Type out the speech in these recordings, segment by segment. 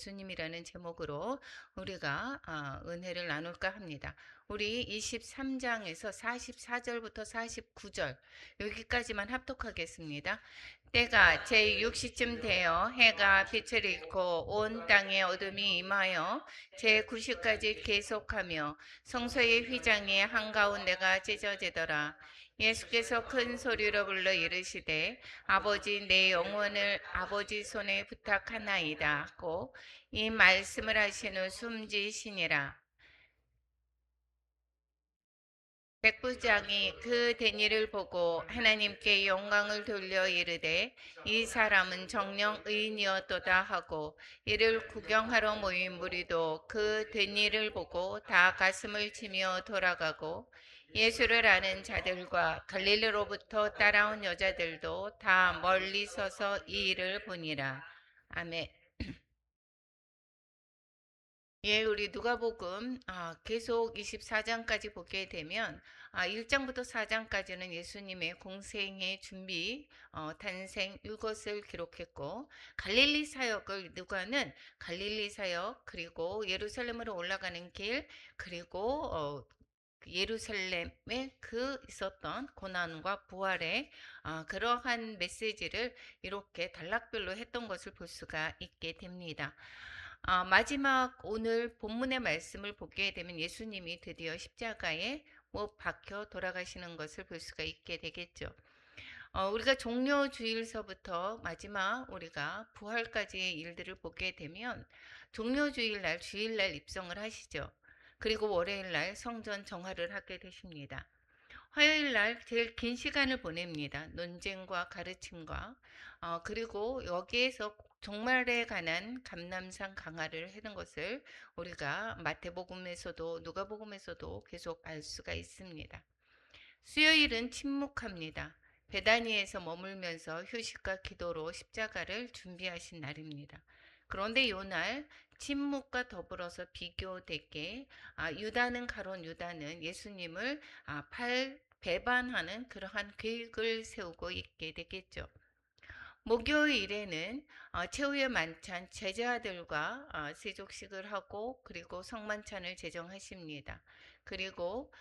예수님이라는 제목으로 우리가 은혜를 나눌까 합니다. 우리 23장에서 44절부터 49절 여기까지만 합독하겠습니다. 때가 제6시쯤 되어 해가 빛을 잃고 온 땅에 어둠이 임하여 제9시까지 계속하며 성소의 휘장이 한가운데가 찢어지더라. 예수께서 큰 소리로 불러 이르시되 아버지 내 영혼을 아버지 손에 부탁하나이다 하고 이 말씀을 하신 후 숨지시니라. 백부장이 그 대니를 보고 하나님께 영광을 돌려 이르되 이 사람은 정녕 의인이었도다 하고 이를 구경하러 모인 무리도 그 대니를 보고 다 가슴을 치며 돌아가고 예수를 아는 자들과 갈릴리로부터 따라온 여자들도 다 멀리 서서 이 일을 보니라. 아멘. 예, 우리 누가복음 계속 24장까지 보게 되면 1장부터 4장까지는 예수님의 공생의 준비, 탄생 이것을 기록했고 갈릴리 사역을 누가는 갈릴리 사역 그리고 예루살렘으로 올라가는 길 그리고 예루살렘에 그 있었던 고난과 부활의 그러한 메시지를 이렇게 단락별로 했던 것을 볼 수가 있게 됩니다. 마지막 오늘 본문의 말씀을 보게 되면 예수님이 드디어 십자가에 못 박혀 돌아가시는 것을 볼 수가 있게 되겠죠. 우리가 종료주일서부터 마지막 우리가 부활까지의 일들을 보게 되면 종료주일날 주일날 입성을 하시죠. 그리고 월요일날 성전 정화를 하게 되십니다. 화요일날 제일 긴 시간을 보냅니다. 논쟁과 가르침과 그리고 여기에서 종말에 관한 감람산 강화를 하는 것을 우리가 마태복음에서도 누가복음에서도 계속 알 수가 있습니다. 수요일은 침묵합니다. 베다니에서 머물면서 휴식과 기도로 십자가를 준비하신 날입니다. 그런데 이날 침묵과 더불어서 비교되게 유다는 가론 유다는 예수님을 배반하는 그러한 계획을 세우고 있게 되겠죠. 목요일에는 최후의 만찬 제자들과 세족식을 하고 그리고 성만찬을 제정하십니다. 그리고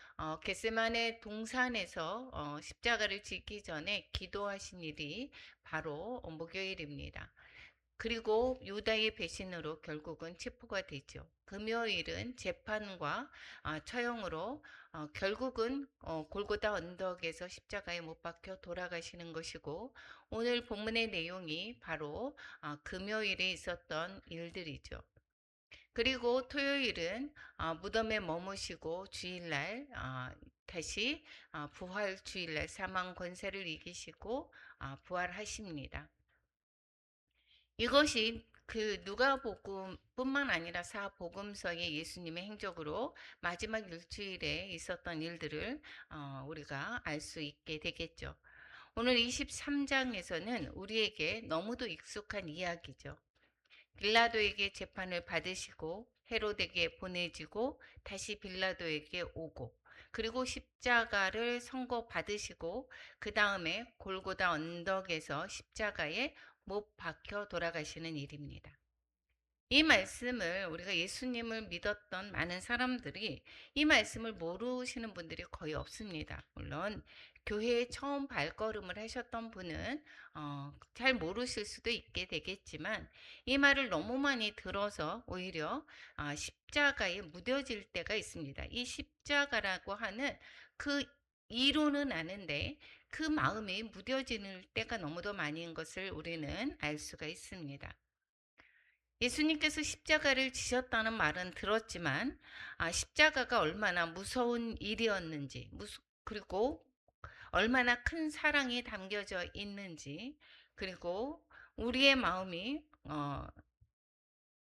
겟세마네 동산에서 십자가를 지기 전에 기도하신 일이 바로 목요일입니다. 그리고 유다의 배신으로 결국은 체포가 되죠. 금요일은 재판과 처형으로 결국은 골고다 언덕에서 십자가에 못 박혀 돌아가시는 것이고 오늘 본문의 내용이 바로 금요일에 있었던 일들이죠. 그리고 토요일은 무덤에 머무시고 주일날 다시 부활 주일날 사망 권세를 이기시고 부활하십니다. 이것이 그 누가복음뿐만 아니라 사복음서의 예수님의 행적으로 마지막 일주일에 있었던 일들을 우리가 알 수 있게 되겠죠. 오늘 23장에서는 우리에게 너무도 익숙한 이야기죠. 빌라도에게 재판을 받으시고 헤롯에게 보내지고 다시 빌라도에게 오고 그리고 십자가를 선고받으시고 그 다음에 골고다 언덕에서 십자가에 못 박혀 돌아가시는 일입니다. 이 말씀을 우리가 예수님을 믿었던 많은 사람들이 이 말씀을 모르시는 분들이 거의 없습니다. 물론 교회에 처음 발걸음을 하셨던 분은 잘 모르실 수도 있게 되겠지만 이 말을 너무 많이 들어서 오히려 십자가에 무뎌질 때가 있습니다. 이 십자가라고 하는 그 이론은 아는데 그 마음이 무뎌지는 때가 너무도 많은 것을 우리는 알 수가 있습니다. 예수님께서 십자가를 지셨다는 말은 들었지만 십자가가 얼마나 무서운 일이었는지 그리고 얼마나 큰 사랑이 담겨져 있는지 그리고 우리의 마음이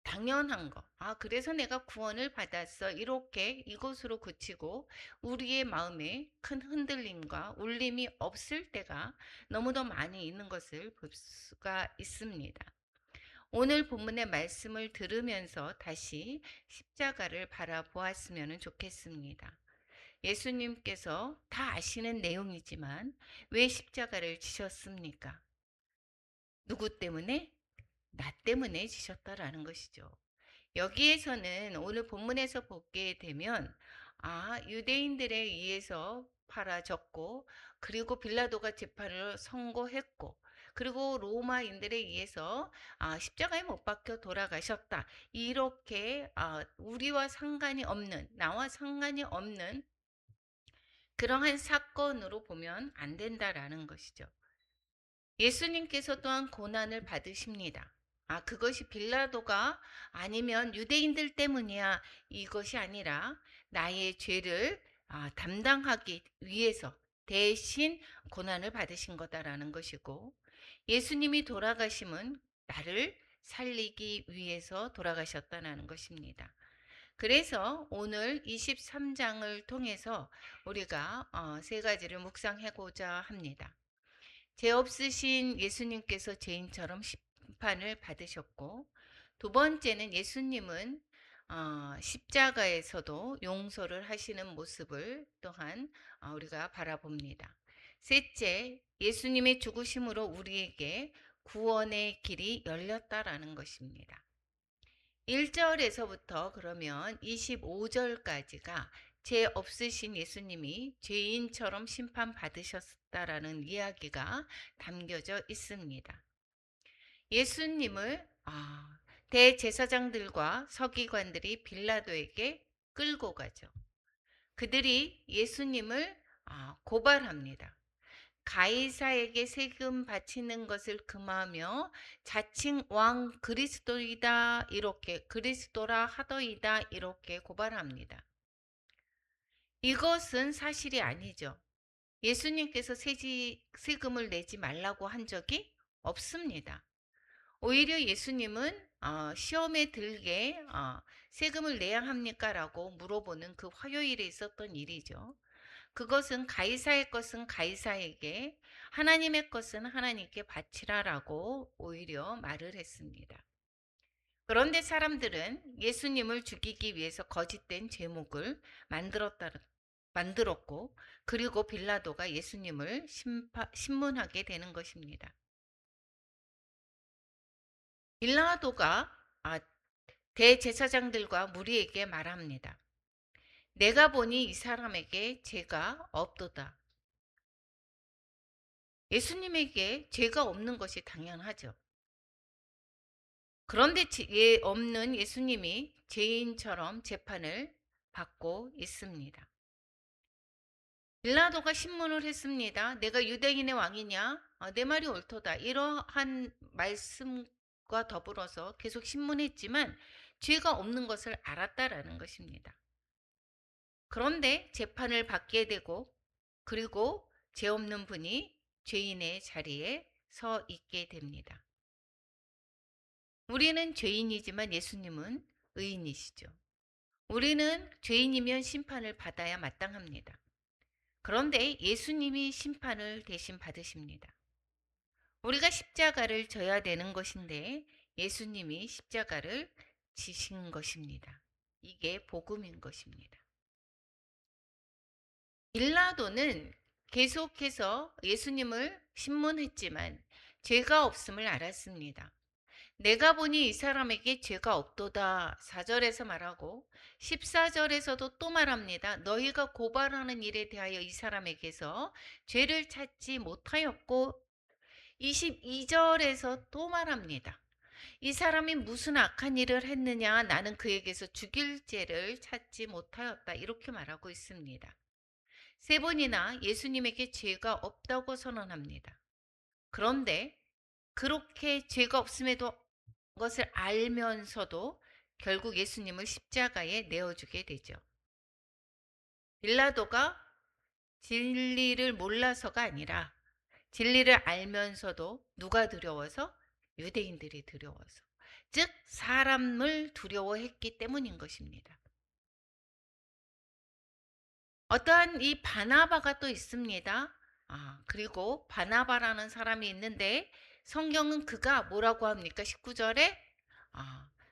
당연한 거. 그래서 내가 구원을 받았어. 이렇게 이것으로 그치고 우리의 마음에 큰 흔들림과 울림이 없을 때가 너무도 많이 있는 것을 볼 수가 있습니다. 오늘 본문의 말씀을 들으면서 다시 십자가를 바라보았으면 좋겠습니다. 예수님께서 다 아시는 내용이지만 왜 십자가를 지셨습니까? 누구 때문에? 나 때문에 지셨다라는 것이죠. 여기에서는 오늘 본문에서 보게 되면 유대인들에 의해서 팔아졌고 그리고 빌라도가 재판을 선고했고 그리고 로마인들에 의해서 십자가에 못 박혀 돌아가셨다. 이렇게 우리와 상관이 없는 나와 상관이 없는 그러한 사건으로 보면 안 된다라는 것이죠. 예수님께서 또한 고난을 받으십니다. 그것이 빌라도가 아니면 유대인들 때문이야. 이것이 아니라 나의 죄를 담당하기 위해서 대신 고난을 받으신 거다라는 것이고 예수님이 돌아가심은 나를 살리기 위해서 돌아가셨다는 것입니다. 그래서 오늘 23장을 통해서 우리가 세 가지를 묵상하고자 합니다. 죄 없으신 예수님께서 죄인처럼 심판을 받으셨고 두 번째는 예수님은 십자가에서도 용서를 하시는 모습을 또한 우리가 바라봅니다. 셋째, 예수님의 죽으심으로 우리에게 구원의 길이 열렸다라는 것입니다. 1절에서부터 그러면 25절까지가 죄 없으신 예수님이 죄인처럼 심판받으셨다라는 이야기가 담겨져 있습니다. 예수님을 대제사장들과 서기관들이 빌라도에게 끌고 가죠. 그들이 예수님을 고발합니다. 가이사에게 세금 바치는 것을 금하며 자칭 왕 그리스도이다 이렇게 그리스도라 하더이다 이렇게 고발합니다. 이것은 사실이 아니죠. 예수님께서 세금을 내지 말라고 한 적이 없습니다. 오히려 예수님은 시험에 들게 세금을 내야 합니까? 라고 물어보는 그 화요일에 있었던 일이죠. 그것은 가이사의 것은 가이사에게 하나님의 것은 하나님께 바치라라고 오히려 말을 했습니다. 그런데 사람들은 예수님을 죽이기 위해서 거짓된 제목을 만들었고 그리고 빌라도가 예수님을 신문하게 되는 것입니다. 빌라도가 대제사장들과 무리에게 말합니다. 내가 보니 이 사람에게 죄가 없도다. 예수님에게 죄가 없는 것이 당연하죠. 그런데 죄 없는 예수님이 죄인처럼 재판을 받고 있습니다. 빌라도가 신문을 했습니다. 내가 유대인의 왕이냐? 내 말이 옳도다. 이러한 말씀과 더불어서 계속 신문했지만 죄가 없는 것을 알았다라는 것입니다. 그런데 재판을 받게 되고 그리고 죄 없는 분이 죄인의 자리에 서 있게 됩니다. 우리는 죄인이지만 예수님은 의인이시죠. 우리는 죄인이면 심판을 받아야 마땅합니다. 그런데 예수님이 심판을 대신 받으십니다. 우리가 십자가를 져야 되는 것인데 예수님이 십자가를 지신 것입니다. 이게 복음인 것입니다. 빌라도는 계속해서 예수님을 신문했지만 죄가 없음을 알았습니다. 내가 보니 이 사람에게 죄가 없도다 4절에서 말하고 14절에서도 또 말합니다. 너희가 고발하는 일에 대하여 이 사람에게서 죄를 찾지 못하였고 22절에서 또 말합니다. 이 사람이 무슨 악한 일을 했느냐 나는 그에게서 죽일 죄를 찾지 못하였다 이렇게 말하고 있습니다. 세 번이나 예수님에게 죄가 없다고 선언합니다. 그런데 그렇게 죄가 없음에도 것을 알면서도 결국 예수님을 십자가에 내어주게 되죠. 빌라도가 진리를 몰라서가 아니라 진리를 알면서도 누가 두려워서? 유대인들이 두려워서. 즉 사람을 두려워했기 때문인 것입니다. 어떠한 이 바나바가 또 있습니다. 그리고 바나바라는 사람이 있는데 성경은 그가 뭐라고 합니까? 19절에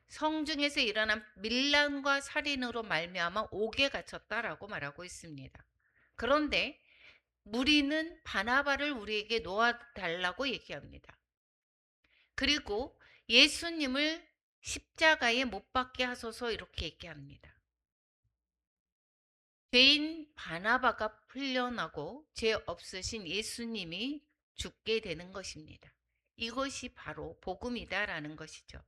성중에서 일어난 밀란과 살인으로 말미암아 옥에 갇혔다라고 말하고 있습니다. 그런데 무리는 바나바를 우리에게 놓아달라고 얘기합니다. 그리고 예수님을 십자가에 못 박게 하소서 이렇게 얘기합니다. 죄인 바나바가 풀려나고 죄 없으신 예수님이 죽게 되는 것입니다. 이것이 바로 복음이다라는 것이죠.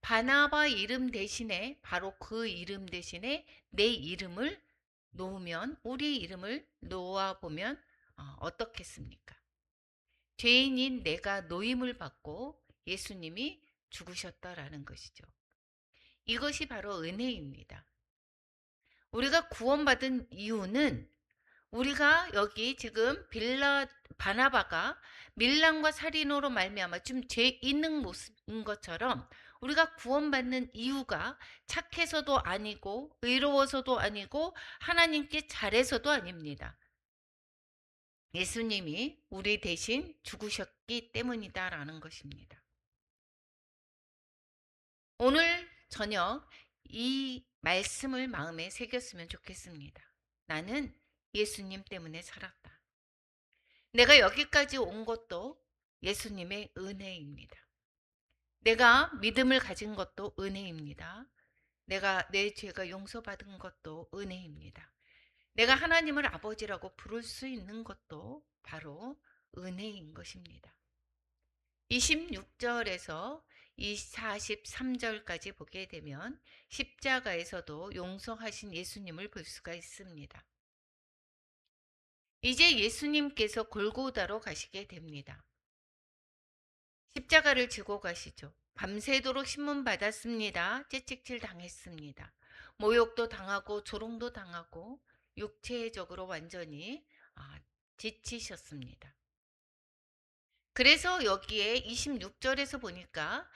바나바 이름 대신에 바로 그 이름 대신에 내 이름을 놓으면 우리 이름을 놓아 보면 어떻겠습니까? 죄인인 내가 노임을 받고 예수님이 죽으셨다라는 것이죠. 이것이 바로 은혜입니다. 우리가 구원받은 이유는 우리가 여기 지금 바나바가 밀란과 살인으로 말미암아 좀 죄 있는 모습인 것처럼 우리가 구원받는 이유가 착해서도 아니고 의로워서도 아니고 하나님께 잘해서도 아닙니다. 예수님이 우리 대신 죽으셨기 때문이다라는 것입니다. 오늘 저녁 이 말씀을 마음에 새겼으면 좋겠습니다. 나는 예수님 때문에 살았다. 내가 여기까지 온 것도 예수님의 은혜입니다. 내가 믿음을 가진 것도 은혜입니다. 내가 내 죄가 용서받은 것도 은혜입니다. 내가 하나님을 아버지라고 부를 수 있는 것도 바로 은혜인 것입니다. 26절에서 43절까지 보게 되면 십자가에서도 용서하신 예수님을 볼 수가 있습니다. 이제 예수님께서 골고다로 가시게 됩니다. 십자가를 지고 가시죠. 밤새도록 신문 받았습니다. 채찍질 당했습니다. 모욕도 당하고 조롱도 당하고 육체적으로 완전히 지치셨습니다. 그래서 여기에 26절에서 보니까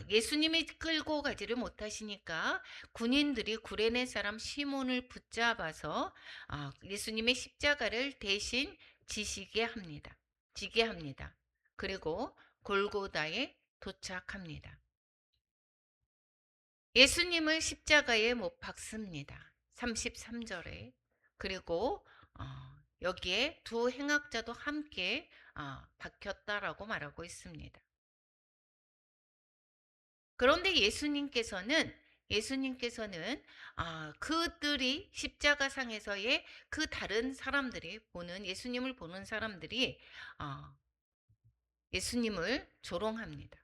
예수님이 끌고 가지를 못하시니까 군인들이 구레네 사람 시몬을 붙잡아서 예수님의 십자가를 대신 지게 합니다. 그리고 골고다에 도착합니다. 예수님을 십자가에 못 박습니다. 33절에. 그리고 여기에 두 행악자도 함께 박혔다라고 말하고 있습니다. 그런데 예수님께서는 그들이 십자가상에서의 그 다른 사람들이 예수님을 보는 사람들이 예수님을 조롱합니다.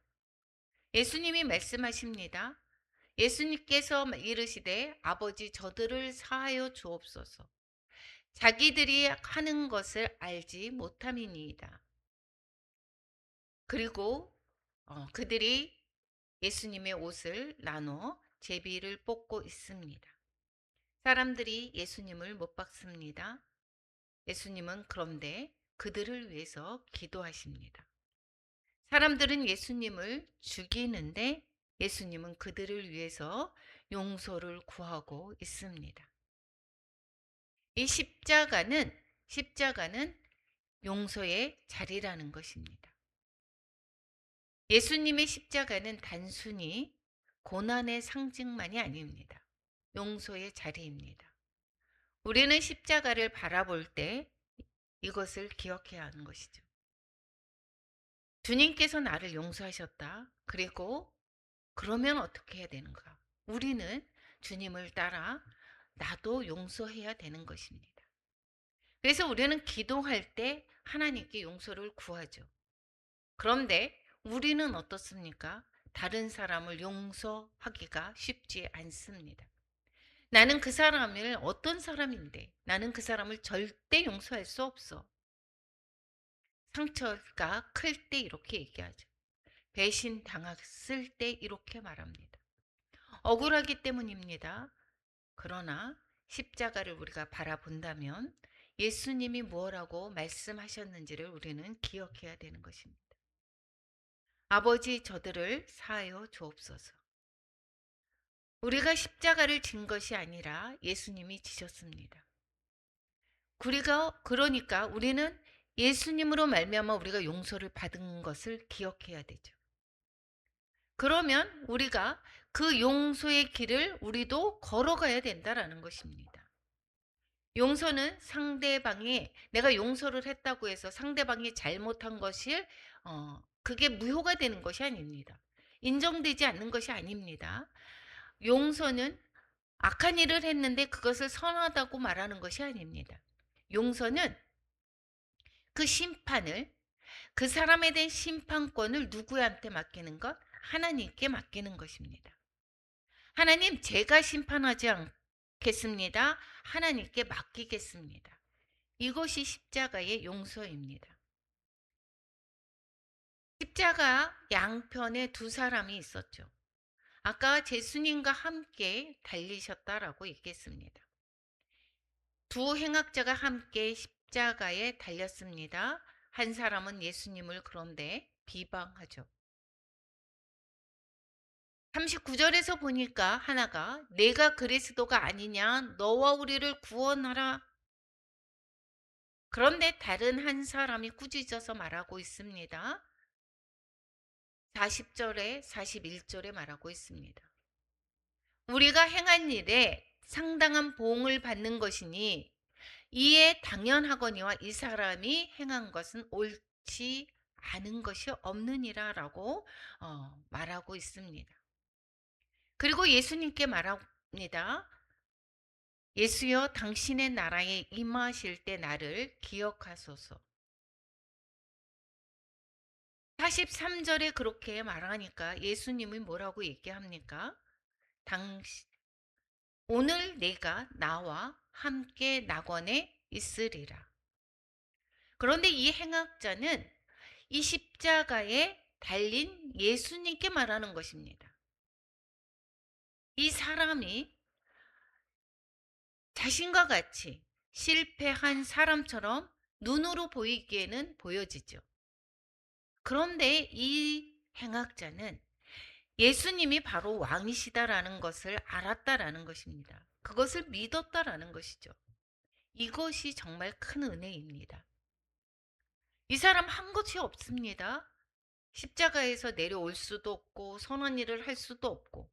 예수님이 말씀하십니다. 예수님께서 이르시되 아버지 저들을 사하여 주옵소서. 자기들이 하는 것을 알지 못함이니이다. 그리고 그들이 예수님의 옷을 나눠 제비를 뽑고 있습니다. 사람들이 예수님을 못 박습니다. 예수님은 그런데 그들을 위해서 기도하십니다. 사람들은 예수님을 죽이는데 예수님은 그들을 위해서 용서를 구하고 있습니다. 이 십자가는 용서의 자리라는 것입니다. 예수님의 십자가는 단순히 고난의 상징만이 아닙니다. 용서의 자리입니다. 우리는 십자가를 바라볼 때 이것을 기억해야 하는 것이죠. 주님께서 나를 용서하셨다. 그리고 그러면 어떻게 해야 되는가? 우리는 주님을 따라 나도 용서해야 되는 것입니다. 그래서 우리는 기도할 때 하나님께 용서를 구하죠. 그런데 우리는 어떻습니까? 다른 사람을 용서하기가 쉽지 않습니다. 나는 그 사람을 어떤 사람인데 나는 그 사람을 절대 용서할 수 없어. 상처가 클 때 이렇게 얘기하죠. 배신 당했을 때 이렇게 말합니다. 억울하기 때문입니다. 그러나 십자가를 우리가 바라본다면 예수님이 무엇라고 말씀하셨는지를 우리는 기억해야 되는 것입니다. 아버지 저들을 사하여 주옵소서. 우리가 십자가를 진 것이 아니라 예수님이 지셨습니다. 그러니까 우리는 예수님으로 말미암아 우리가 용서를 받은 것을 기억해야 되죠. 그러면 우리가 그 용서의 길을 우리도 걸어가야 된다라는 것입니다. 용서는 내가 용서를 했다고 해서 상대방이 잘못한 것을 그게 무효가 되는 것이 아닙니다. 인정되지 않는 것이 아닙니다. 용서는 악한 일을 했는데 그것을 선하다고 말하는 것이 아닙니다. 용서는 그 심판을, 그 사람에 대한 심판권을 누구한테 맡기는 것? 하나님께 맡기는 것입니다. 하나님, 제가 심판하지 않겠습니다. 하나님께 맡기겠습니다. 이것이 십자가의 용서입니다. 십자가 양편에 두 사람이 있었죠. 아까 예수님과 함께 달리셨다라고 얘기했습니다. 두 행악자가 함께 십자가에 달렸습니다. 한 사람은 예수님을 그런데 비방하죠. 39절에서 보니까 하나가 내가 그리스도가 아니냐, 너와 우리를 구원하라. 그런데 다른 한 사람이 꾸짖어서 말하고 있습니다. 40절에 41절에 말하고 있습니다. 우리가 행한 일에 상당한 보응을 받는 것이니 이에 당연하거니와 이 사람이 행한 것은 옳지 않은 것이 없느니라 라고 말하고 있습니다. 그리고 예수님께 말합니다. 예수여, 당신의 나라에 임하실 때 나를 기억하소서. 43절에 그렇게 말하니까 예수님이 뭐라고 얘기합니까? 오늘 내가 나와 함께 낙원에 있으리라. 그런데 이 행악자는 이 십자가에 달린 예수님께 말하는 것입니다. 이 사람이 자신과 같이 실패한 사람처럼 눈으로 보이기에는 보여지죠. 그런데 이 행악자는 예수님이 바로 왕이시다라는 것을 알았다라는 것입니다. 그것을 믿었다라는 것이죠. 이것이 정말 큰 은혜입니다. 이 사람 한 것이 없습니다. 십자가에서 내려올 수도 없고 선한 일을 할 수도 없고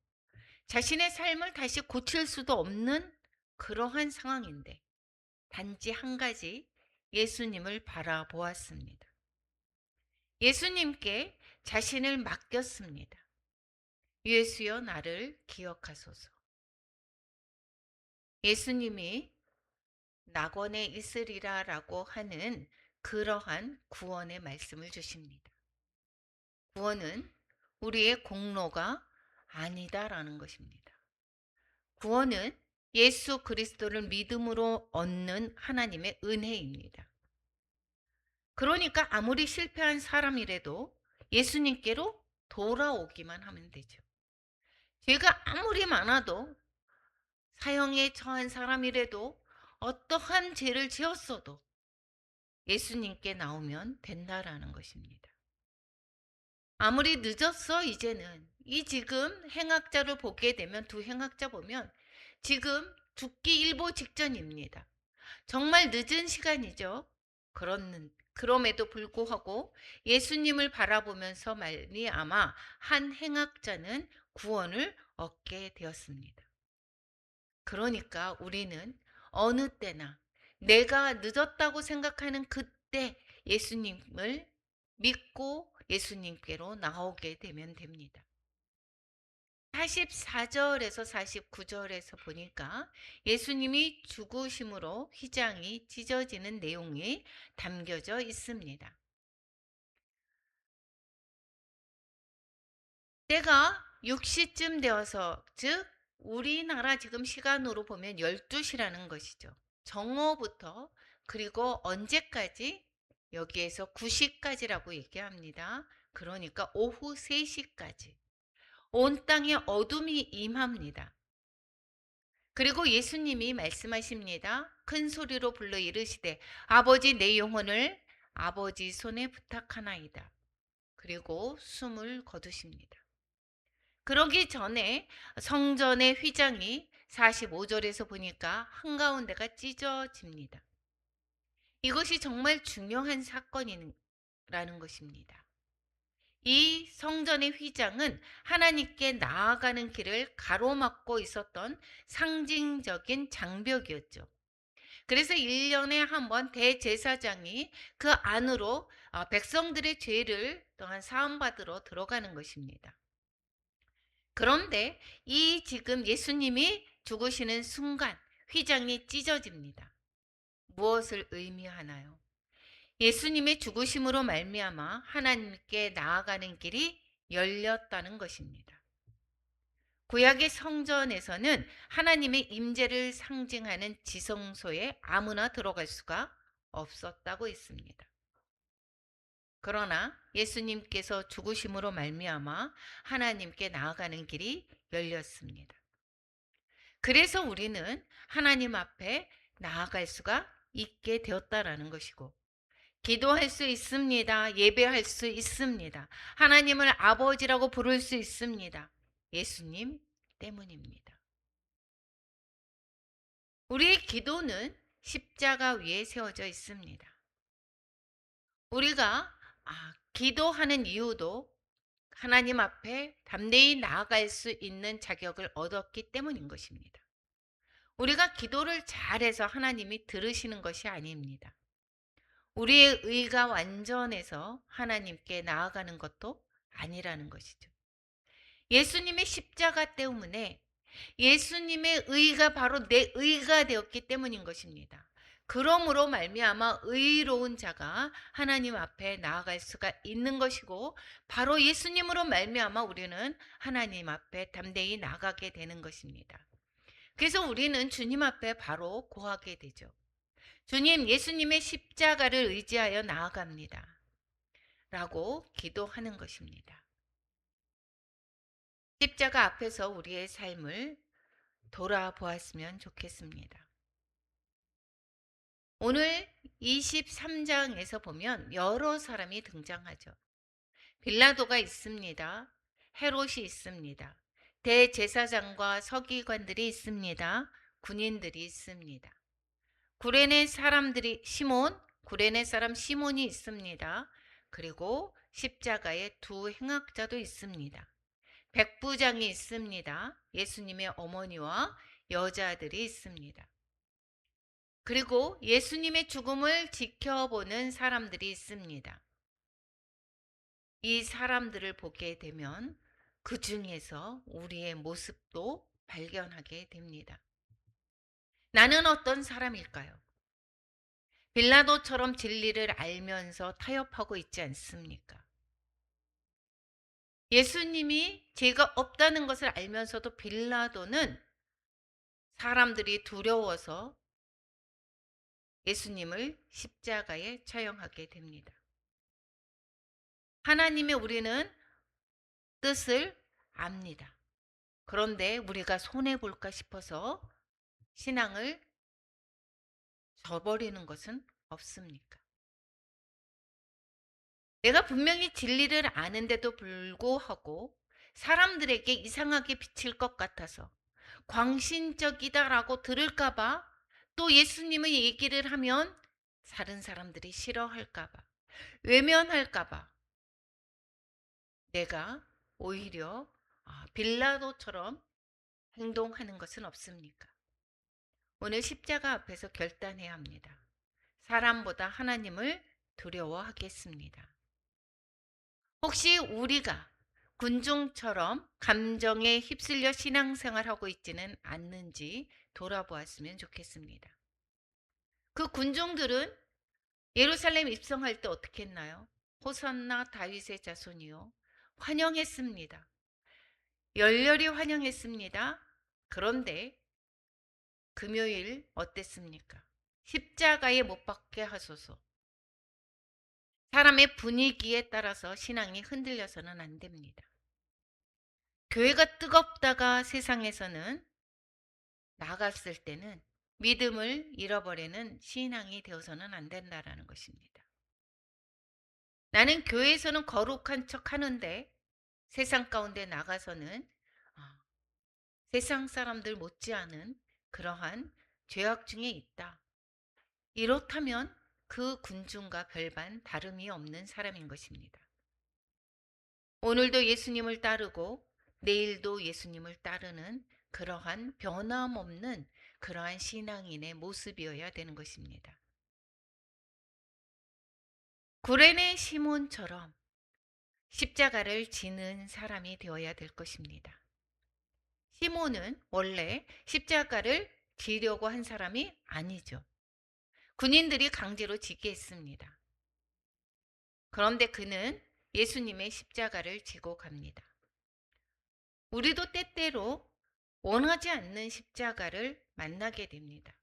자신의 삶을 다시 고칠 수도 없는 그러한 상황인데 단지 한 가지 예수님을 바라보았습니다. 예수님께 자신을 맡겼습니다. 예수여, 나를 기억하소서. 예수님이 낙원에 있으리라 라고 하는 그러한 구원의 말씀을 주십니다. 구원은 우리의 공로가 아니다라는 것입니다. 구원은 예수 그리스도를 믿음으로 얻는 하나님의 은혜입니다. 그러니까 아무리 실패한 사람이라도 예수님께로 돌아오기만 하면 되죠. 죄가 아무리 많아도 사형에 처한 사람이라도 어떠한 죄를 지었어도 예수님께 나오면 된다라는 것입니다. 아무리 늦었어 이제는 이 지금 행악자를 보게 되면 두 행악자 보면 지금 죽기 일보 직전입니다. 정말 늦은 시간이죠. 그럼에도 불구하고 예수님을 바라보면서 말미암아 한 행악자는 구원을 얻게 되었습니다. 그러니까 우리는 어느 때나 내가 늦었다고 생각하는 그때 예수님을 믿고 예수님께로 나오게 되면 됩니다. 44절에서 49절에서 보니까 예수님이 죽으심으로 휘장이 찢어지는 내용이 담겨져 있습니다. 때가 6시쯤 되어서, 즉 우리나라 지금 시간으로 보면 12시라는 것이죠. 정오부터 그리고 언제까지? 여기에서 9시까지라고 얘기합니다. 그러니까 오후 3시까지 온 땅에 어둠이 임합니다. 그리고 예수님이 말씀하십니다. 큰 소리로 불러 이르시되 아버지, 내 영혼을 아버지 손에 부탁하나이다. 그리고 숨을 거두십니다. 그러기 전에 성전의 휘장이 45절에서 보니까 한가운데가 찢어집니다. 이것이 정말 중요한 사건이라는 것입니다. 이 성전의 휘장은 하나님께 나아가는 길을 가로막고 있었던 상징적인 장벽이었죠. 그래서 1년에 한 번 대제사장이 그 안으로 백성들의 죄를 또한 사함받으러 들어가는 것입니다. 그런데 이 지금 예수님이 죽으시는 순간 휘장이 찢어집니다. 무엇을 의미하나요? 예수님의 죽으심으로 말미암아 하나님께 나아가는 길이 열렸다는 것입니다. 구약의 성전에서는 하나님의 임재를 상징하는 지성소에 아무나 들어갈 수가 없었다고 했습니다. 그러나 예수님께서 죽으심으로 말미암아 하나님께 나아가는 길이 열렸습니다. 그래서 우리는 하나님 앞에 나아갈 수가 있게 되었다라는 것이고, 기도할 수 있습니다. 예배할 수 있습니다. 하나님을 아버지라고 부를 수 있습니다. 예수님 때문입니다. 우리의 기도는 십자가 위에 세워져 있습니다. 우리가 기도하는 이유도 하나님 앞에 담대히 나아갈 수 있는 자격을 얻었기 때문인 것입니다. 우리가 기도를 잘해서 하나님이 들으시는 것이 아닙니다. 우리의 의가 완전해서 하나님께 나아가는 것도 아니라는 것이죠. 예수님의 십자가 때문에 예수님의 의가 바로 내 의가 되었기 때문인 것입니다. 그러므로 말미암아 의로운 자가 하나님 앞에 나아갈 수가 있는 것이고, 바로 예수님으로 말미암아 우리는 하나님 앞에 담대히 나가게 되는 것입니다. 그래서 우리는 주님 앞에 바로 고하게 되죠. 주님, 예수님의 십자가를 의지하여 나아갑니다. 라고 기도하는 것입니다. 십자가 앞에서 우리의 삶을 돌아보았으면 좋겠습니다. 오늘 23장에서 보면 여러 사람이 등장하죠. 빌라도가 있습니다. 헤롯이 있습니다. 대제사장과 서기관들이 있습니다. 군인들이 있습니다. 구레네 사람 시몬이 있습니다. 그리고 십자가의 두 행악자도 있습니다. 백부장이 있습니다. 예수님의 어머니와 여자들이 있습니다. 그리고 예수님의 죽음을 지켜보는 사람들이 있습니다. 이 사람들을 보게 되면 그 중에서 우리의 모습도 발견하게 됩니다. 나는 어떤 사람일까요? 빌라도처럼 진리를 알면서 타협하고 있지 않습니까? 예수님이 죄가 없다는 것을 알면서도 빌라도는 사람들이 두려워서 예수님을 십자가에 처형하게 됩니다. 하나님의 우리는 뜻을 압니다. 그런데 우리가 손해볼까 싶어서 신앙을 저버리는 것은 없습니까? 내가 분명히 진리를 아는데도 불구하고 사람들에게 이상하게 비칠 것 같아서 광신적이다라고 들을까봐, 또 예수님의 얘기를 하면 다른 사람들이 싫어할까봐, 외면할까봐 내가 오히려 빌라도처럼 행동하는 것은 없습니까? 오늘 십자가 앞에서 결단해야 합니다. 사람보다 하나님을 두려워하겠습니다. 혹시 우리가 군중처럼 감정에 휩쓸려 신앙생활하고 있지는 않는지 돌아보았으면 좋겠습니다. 그 군중들은 예루살렘 입성할 때 어떻게 했나요? 호산나 다윗의 자손이요. 환영했습니다. 열렬히 환영했습니다. 그런데 금요일 어땠습니까? 십자가에 못 박게 하소서. 사람의 분위기에 따라서 신앙이 흔들려서는 안 됩니다. 교회가 뜨겁다가 세상에서는 나갔을 때는 믿음을 잃어버리는 신앙이 되어서는 안 된다라는 것입니다. 나는 교회에서는 거룩한 척 하는데 세상 가운데 나가서는 세상 사람들 못지않은 그러한 죄악 중에 있다. 이렇다면 그 군중과 별반 다름이 없는 사람인 것입니다. 오늘도 예수님을 따르고 내일도 예수님을 따르는 그러한 변함없는 그러한 신앙인의 모습이어야 되는 것입니다. 구레네 시몬처럼 십자가를 지는 사람이 되어야 될 것입니다. 시몬은 원래 십자가를 지려고 한 사람이 아니죠. 군인들이 강제로 지게 했습니다. 그런데 그는 예수님의 십자가를 지고 갑니다. 우리도 때때로 원하지 않는 십자가를 만나게 됩니다.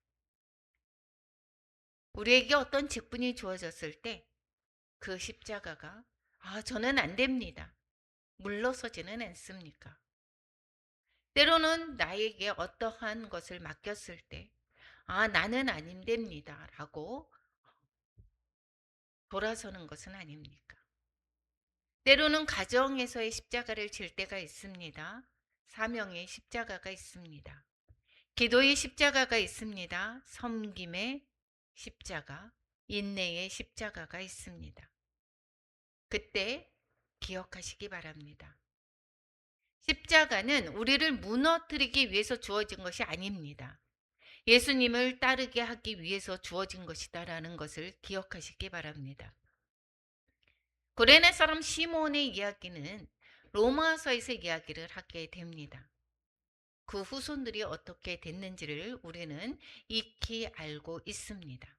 우리에게 어떤 직분이 주어졌을 때 그 십자가가 저는 안 됩니다. 물러서지는 않습니까? 때로는 나에게 어떠한 것을 맡겼을 때 나는 안 됩니다 라고 돌아서는 것은 아닙니까? 때로는 가정에서의 십자가를 질 때가 있습니다. 사명의 십자가가 있습니다. 기도의 십자가가 있습니다. 섬김의 십자가, 인내의 십자가가 있습니다. 그때 기억하시기 바랍니다. 십자가는 우리를 무너뜨리기 위해서 주어진 것이 아닙니다. 예수님을 따르게 하기 위해서 주어진 것이다라는 것을 기억하시기 바랍니다. 구레네 사람 시몬의 이야기는 로마서에서 이야기를 하게 됩니다. 그 후손들이 어떻게 됐는지를 우리는 익히 알고 있습니다.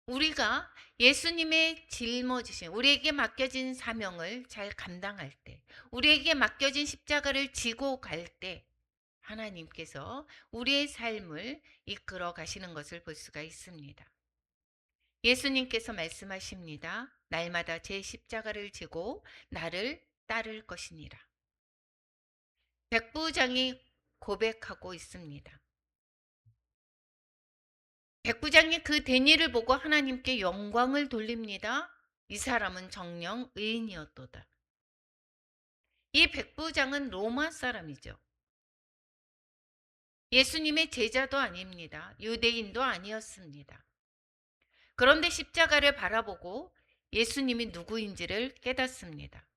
우리가 예수님의 짊어지신 우리에게 맡겨진 사명을 잘 감당할 때, 우리에게 맡겨진 십자가를 지고 갈 때 하나님께서 우리의 삶을 이끌어 가시는 것을 볼 수가 있습니다. 예수님께서 말씀하십니다. 날마다 제 십자가를 지고 나를 따를 것이니라. 백부장이 고백하고 있습니다. 백부장이 그 대니를 보고 하나님께 영광을 돌립니다. 이 사람은 정녕 의인이었도다. 이 백부장은 로마 사람이죠. 예수님의 제자도 아닙니다. 유대인도 아니었습니다. 그런데 십자가를 바라보고 예수님이 누구인지를 깨닫습니다.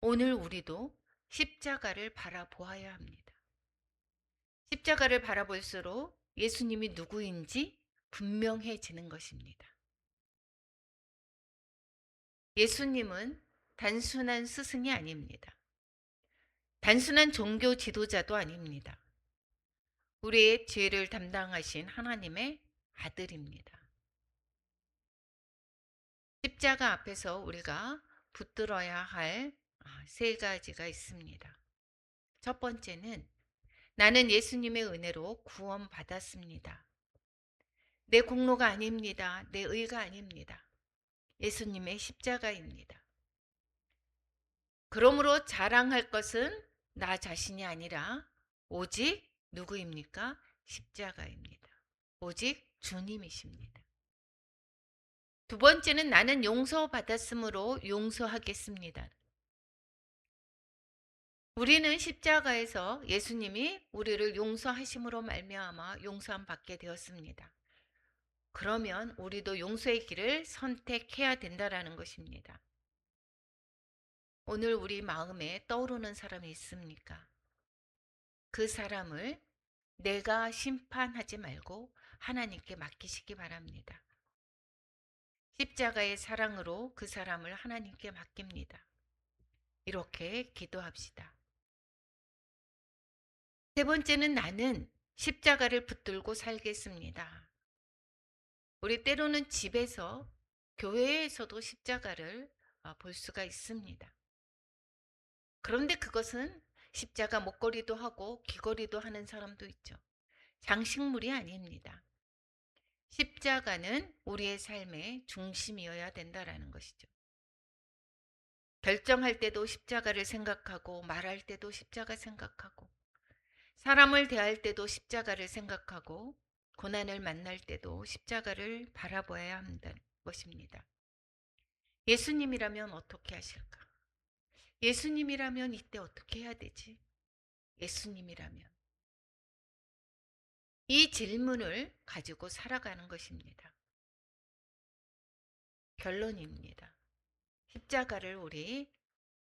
오늘 우리도 십자가를 바라보아야 합니다. 십자가를 바라볼수록 예수님이 누구인지 분명해지는 것입니다. 예수님은 단순한 스승이 아닙니다. 단순한 종교 지도자도 아닙니다. 우리의 죄를 담당하신 하나님의 아들입니다. 십자가 앞에서 우리가 붙들어야 할 세 가지가 있습니다. 첫 번째는 나는 예수님의 은혜로 구원받았습니다. 내 공로가 아닙니다. 내 의가 아닙니다. 예수님의 십자가입니다. 그러므로 자랑할 것은 나 자신이 아니라 오직 누구입니까? 십자가입니다. 오직 주님이십니다. 두 번째는 나는 용서받았으므로 용서하겠습니다. 우리는 십자가에서 예수님이 우리를 용서하심으로 말미암아 용서함 받게 되었습니다. 그러면 우리도 용서의 길을 선택해야 된다라는 것입니다. 오늘 우리 마음에 떠오르는 사람이 있습니까? 그 사람을 내가 심판하지 말고 하나님께 맡기시기 바랍니다. 십자가의 사랑으로 그 사람을 하나님께 맡깁니다. 이렇게 기도합시다. 세 번째는 나는 십자가를 붙들고 살겠습니다. 우리 때로는 집에서, 교회에서도 십자가를 볼 수가 있습니다. 그런데 그것은 십자가 목걸이도 하고 귀걸이도 하는 사람도 있죠. 장식물이 아닙니다. 십자가는 우리의 삶의 중심이어야 된다라는 것이죠. 결정할 때도 십자가를 생각하고 말할 때도 십자가 생각하고 사람을 대할 때도 십자가를 생각하고 고난을 만날 때도 십자가를 바라봐야 한다는 것입니다. 예수님이라면 어떻게 하실까? 예수님이라면 이때 어떻게 해야 되지? 예수님이라면. 이 질문을 가지고 살아가는 것입니다. 결론입니다. 십자가를 우리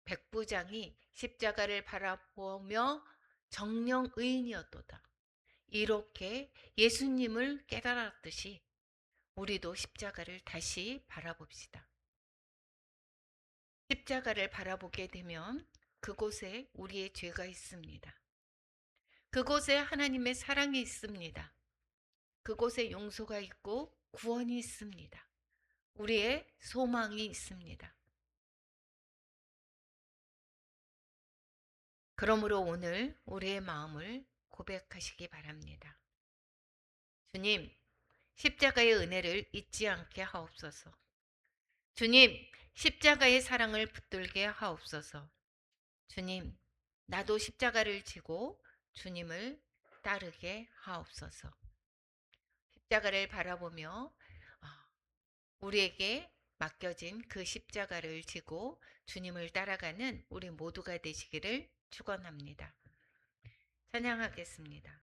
백부장이 십자가를 바라보며 정령 의인이었도다. 이렇게 예수님을 깨달았듯이 우리도 십자가를 다시 바라봅시다. 십자가를 바라보게 되면 그곳에 우리의 죄가 있습니다. 그곳에 하나님의 사랑이 있습니다. 그곳에 용서가 있고 구원이 있습니다. 우리의 소망이 있습니다. 그러므로 오늘 우리의 마음을 고백하시기 바랍니다. 주님, 십자가의 은혜를 잊지 않게 하옵소서. 주님, 십자가의 사랑을 붙들게 하옵소서. 주님, 나도 십자가를 지고 주님을 따르게 하옵소서. 십자가를 바라보며 우리에게 맡겨진 그 십자가를 지고 주님을 따라가는 우리 모두가 되시기를 축원합니다. 찬양하겠습니다.